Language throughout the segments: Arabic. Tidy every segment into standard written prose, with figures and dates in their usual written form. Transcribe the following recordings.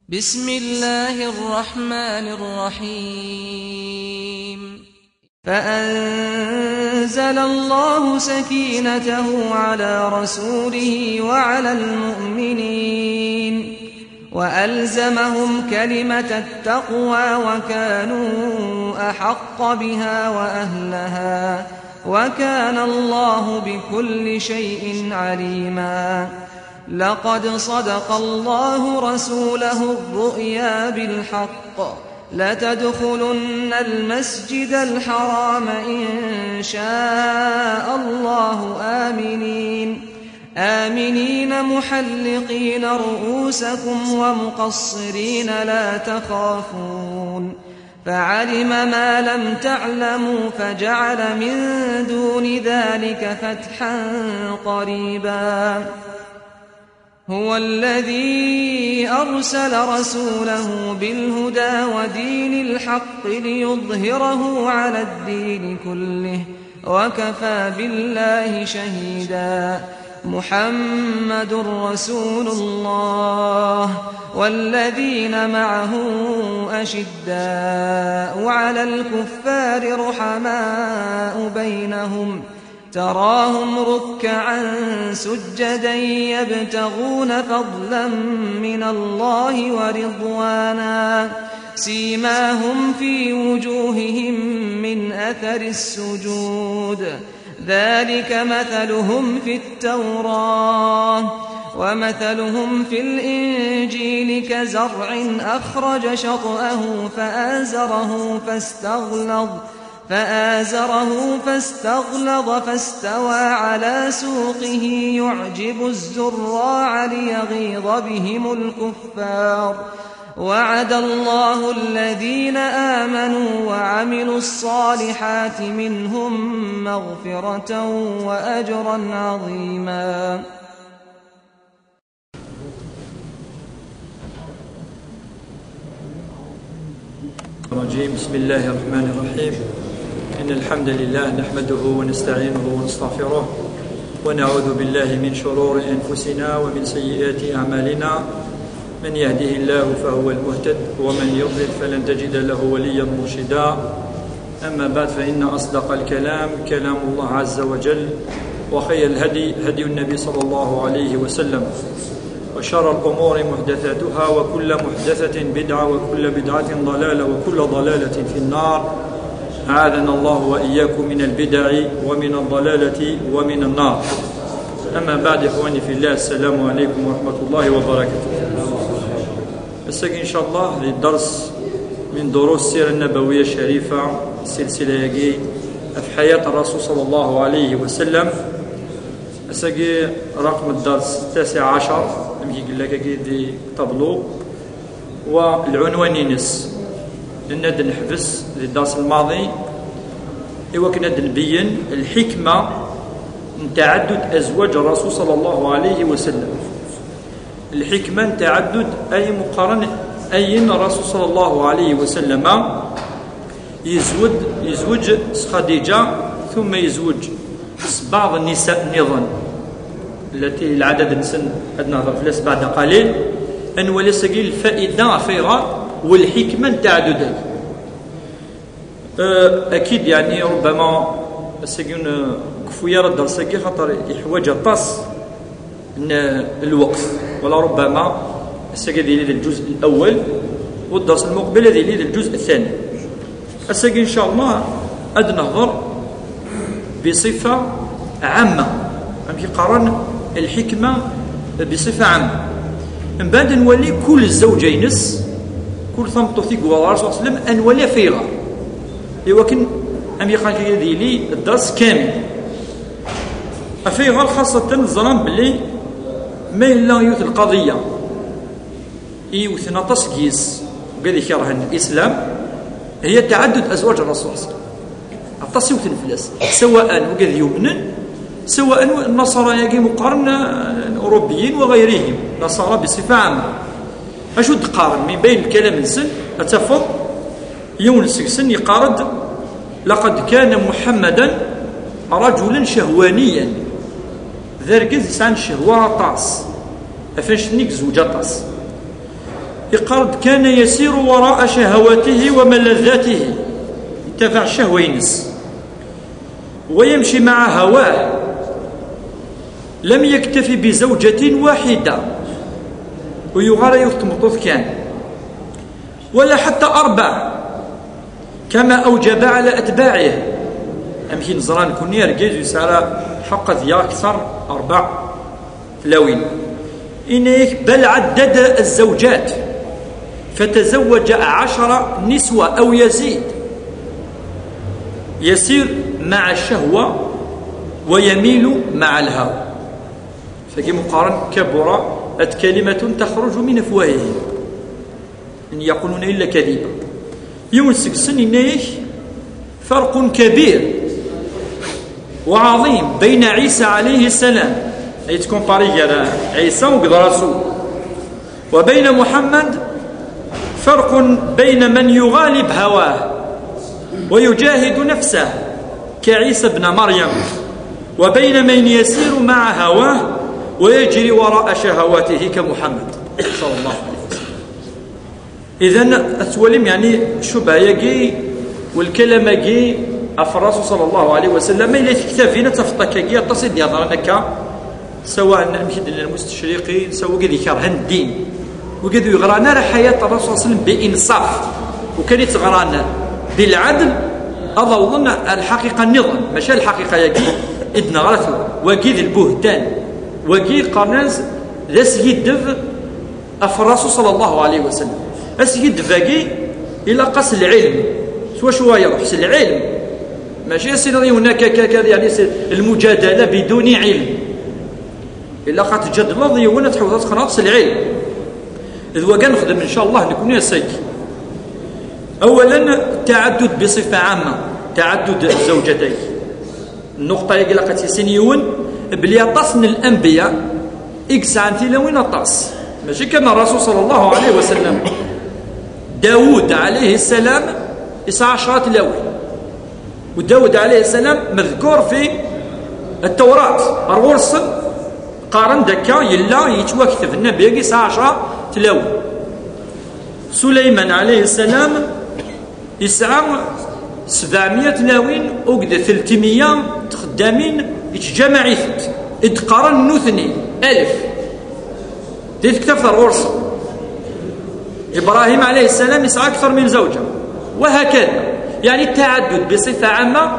بسم الله الرحمن الرحيم فأنزل الله سكينته على رسوله وعلى المؤمنين وألزمهم كلمة التقوى وكانوا أحق بها وأهلها وكان الله بكل شيء عليما. لقد صدق الله رسوله الرؤيا بالحق لتدخلن المسجد الحرام إن شاء الله آمنين محلقين رؤوسكم ومقصرين لا تخافون فعلم ما لم تعلموا فجعل من دون ذلك فتحا قريبا. هو الذي أرسل رسوله بالهدى ودين الحق ليظهره على الدين كله وكفى بالله شهيدا. محمد رسول الله والذين معه أشداء على الكفار رحماء بينهم تراهم ركعا سجدا يبتغون فضلا من الله ورضوانا سيماهم في وجوههم من أثر السجود ذلك مثلهم في التوراة ومثلهم في الإنجيل كزرع أخرج شطأه فآزره فاستغلظ فاستوى على سوقه يعجب الزراع ليغيظ بهم الكفار. وعد الله الذين آمنوا وعملوا الصالحات منهم مغفرة وأجرا عظيما. بسم الله الرحمن الرحيم. إن الحمد لله نحمده ونستعينه ونستغفره ونعوذ بالله من شرور أنفسنا ومن سيئات أعمالنا. من يهده الله فهو المهتد ومن يضلل فلن تجد له وليا مرشدا. أما بعد فإن أصدق الكلام كلام الله عز وجل وخير الهدي هدي النبي صلى الله عليه وسلم وشر الأمور محدثاتها وكل محدثة بدعة وكل بدعة ضلالة وكل ضلالة في النار. أعاذنا الله وإياكم من البدع ومن الضلالة ومن النار. أما بعد إخواني في الله السلام عليكم ورحمة الله وبركاته. الساقي إن شاء الله للدرس من دروس السيرة النبوية الشريفة السلسلة يجي في حياة الرسول صلى الله عليه وسلم. الساقي رقم الدرس 19 يقول لك دي طابلو والعنوان ينس لنا نحبس للدرس الماضي كنا نبين الحكمة من تعدد أزواج الرسول صلى الله عليه وسلم. الحكمة من تعدد أي مقارنة أي الرسول صلى الله عليه وسلم يزوج خديجة ثم يزوج بعض النساء نظام التي العدد نسن أدنى فلس بعد قليل أن وليس الفائدة فيها والحكمة تعدد. أكيد يعني ربما السجن كفوية رد السجن خطر يحوج الطاس الوقت ولا ربما السجن ذي الجزء الأول والدرس المقبل ذي الجزء الثاني. السجن إن شاء الله أدنهضر بصفة عامة أمشي قارن الحكمة بصفة عامة. من بعد نولي كل الزوجين كل ثمطوثي قوار صلى الله عليه وسلم أنولي فيها لكن أم يقال هذه لي الدرس كامل أفيها خاصة الظلام بلي ما إلا يوث القضية يوثنا تصقيس وقال يكره الإسلام هي تعدد أزواج الرسول صلى الله عليه وسلم. التصيوث الفلس سواء وقال يؤمن سواء النصارى يجي مقارنة الأوروبيين وغيرهم نصارى بصفة عامة. أشو تقارن من بين الكلام السن أتفض يون السن يقارد لقد كان محمدا رجلا شهوانيا ذركز عن شهوة طاس أفنش نيك زوجة طاس يقرد كان يسير وراء شهواته وملذاته، يتبع الشهوة ينس ويمشي مع هواه، لم يكتفي بزوجة واحدة ويغار يثمطوث كان، ولا حتى 4 كما أوجب على أتباعه. أمكن نزران كوني رجيز يسارى حق ذي أكثر 4 فلاوين إنيك، بل عدد الزوجات فتزوج 10 نسوة أو يزيد، يسير مع الشهوة ويميل مع الهوى. فكي مقارن كبر كلمة تخرج من أفواههم إن يقولون إلا كذبا. يونسك سن إنيك فرق كبير وعظيم بين عيسى عليه السلام، أي تكومباري عيسى وقدراسو، وبين محمد فرق بين من يغالب هواه ويجاهد نفسه كعيسى ابن مريم، وبين من يسير مع هواه ويجري وراء شهواته كمحمد صلى الله عليه وسلم. إذن أتولم يعني شبه يجي والكلام يجي أفراس صلى الله عليه وسلم إلى كتابنا تفطك يجي تصيد يظهرنك سواء نمشي للمستشرقين سواء قد يكره الدين وقد يغرانا راه حياة الرسول صلى الله عليه وسلم بإنصاف، وكان يتغرانا بالعدل. أظن الحقيقة النظام ماشي الحقيقة يجي إدنا غلطو وكيد البهتان وكي قرناز ذا سيدف الرسول صلى الله عليه وسلم أسيد فاقي إلى قص العلم سوا شوية يحس العلم ماشي يصير هناك يعني المجادلة بدون علم إلا قد تجد لضي وانا تحوز تقناص العلم. إذ وكان نخدم إن شاء الله نكون يسيك. أولا التعدد بصفة عامة، تعدد الزوجتين. النقطة اللي قلقت سنيون بلي أطاسن الأنبياء إكس عنتي وين أطاس ماشي كان الرسول صلى الله عليه وسلم. داود عليه السلام 19 لوي، وداود عليه السلام مذكور في التوراة الغرس قارن دكا يلا يتوكتب النبي 19 تلاوي. سليمان عليه السلام يسعى 700 تلاوين وقد 300 تخدامين يتجمع يثت ادقارن نوثني 1000 ديت كتاب الغرس. إبراهيم عليه السلام يسعى أكثر من زوجة، وهكذا. يعني التعدد بصفة عامة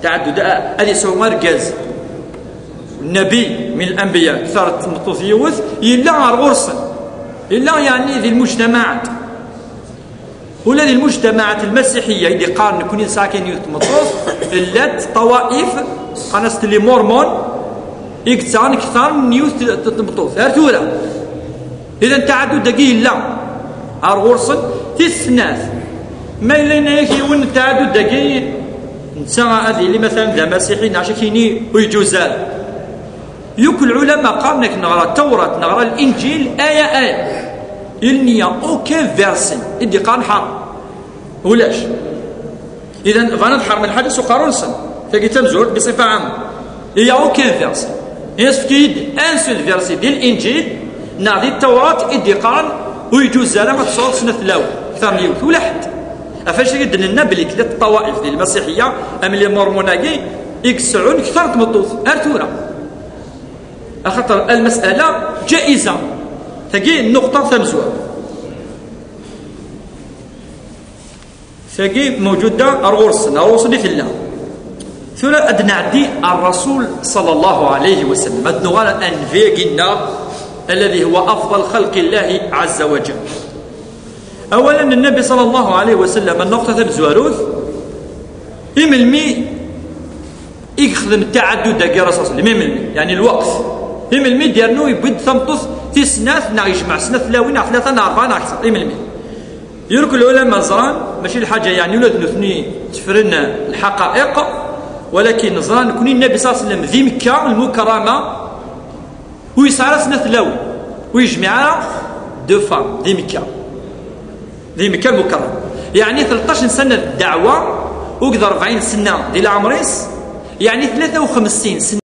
تعدد هذه سوى مركز النبي من الأنبياء كثرت مطوث يوث إلا غرسا إلا يعني ذي المجتمعات ولا ذي المجتمعات المسيحية اللي قارن كونين ساكن يوث مطوث اللات طوائف قناست لي مورمون يكتان كثار من يوث مطوث هرتورا. إذا تعدد دقيق لا غرسا تثناث ما إلينا يكون التعدد دقيق نساء هذه اللي مثلا ذا مسيحيين عشكيني ويجوزال يوكل العلماء قامنك نغرى التوراة نغرى الإنجيل آية إلنيا أوكي فيرسي إدي قارن حرم ولاش. إذا فنظهر من الحديث وقارنسا فكتاب زورت بصفة عامة هي أوكي فيرسي يسفتيد أنسل فيرسي دي الإنجيل نغدي التوراة إدي قارن ويجوزال ما تصور سنة ثلاو أكثر من يوث ولا حد أفاش يقدر النبلي كذا الطوائف ديال المسيحية أم اللي مورموناكي يكسعون كثر تمطوث أرتورا أخطر المسألة جائزة تجي النقطة ثمزوة تجي موجودة الغرس دي في الله ثم أدنعدي الرسول صلى الله عليه وسلم أدنغال أنفيقنا الذي هو أفضل خلق الله عز وجل. أولا النبي صلى الله عليه وسلم النقطة ثمزواروث إملمي يخدم التعدد داكي رسول الله إملمي يعني الوقت إملمي ديالنو يبد ثمطوث تسناث نا يجمع سنة ثلاوين ثلاثة نا أربعة نا أكثر إملمي يرك العلماء زران ماشي الحاجة يعني ولاد نثني تفرن الحقائق ولكن زران يكون النبي صلى الله عليه وسلم ذي مكة المكرمة ويسعى سنة ثلاوين ويجمع دو فام ذي مكة ذي مكة المكرمة يعني 13 سنة الدعوة وقدر 40 سنة ديال عمريس يعني 53 سنة